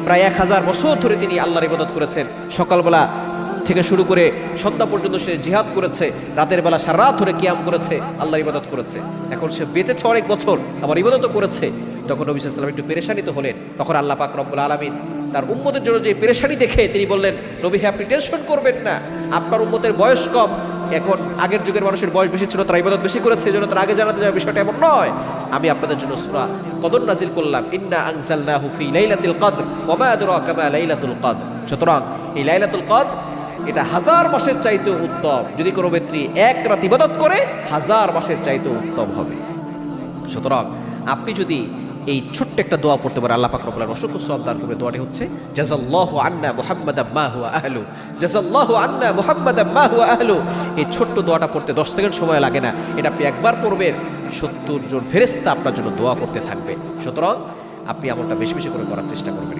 প্রায় 1000 বছর ধরে তিনি আল্লাহর ইবাদত করেছেন। সকালবেলা থেকে শুরু করে সন্ধ্যা পর্যন্ত সে জিহাদ করেছে, রাতের বেলা সারা রাত ধরে কিয়াম করেছে, আল্লাহর ইবাদত করেছে। এখন সে বেঁচেছে অনেক বছর, আবার ইবাদতও করেছে। তখন নবী সাল্লাল্লাহু আলাইহি ওয়াসাল্লাম একটু পেরেশানিত হলেন। তখন আল্লাহ পাক রব্বুল আলামিন তার উম্মতের জন্য যে পেরেশানি দেখে তিনি বললেন, নবী হে, আপনি টেনশন করবেন না, আপনার উম্মতের বয়স কম। এখন আগের যুগের মানুষের বয়স বেশি ছিল, তারা ইবাদত বেশি করেছে, এজন্য তারা আগে জানাতে যাবে, বিষয়টা এমন নয়। আমি আপনাদের জন্য সূরা কদর নাজিল করলাম, ইন্না আনজালনাহু ফি লাইলাতুল কদর ওয়া মা আদরাকা মা লাইলাতুল কদর। সুতরাং এই লাইলাতুল কদর এটা 1000 মাসের চাইতেও উত্তম। যদি কোনো ব্যক্তি এক রাত ইবাদত করে 1000 মাসের চাইতেও উত্তম হবে। সুতরাং আপনি যদি এই ছোট্ট একটা দোয়া পড়তে পারেন, আল্লাহ পাক রব্বুল আলামিন অসংখ্য সওয়াব দান করবে। দোয়াটি হচ্ছে জাযাল্লাহু আন্না মুহাম্মাদাম মা হুয়া আহলু, জাযাল্লাহু আন্না মুহাম্মাদাম মা হুয়া আহলু। এই ছোট্ট দোয়াটা পড়তে 10 সেকেন্ড সময় লাগে না। এটা আপনি একবার পড়বেন, 70 জন ফেরেশতা আপনার জন্য দোয়া করতে থাকবে। সুতরাং আপনি আমলটা বেশি বেশি করে করার চেষ্টা করবেন।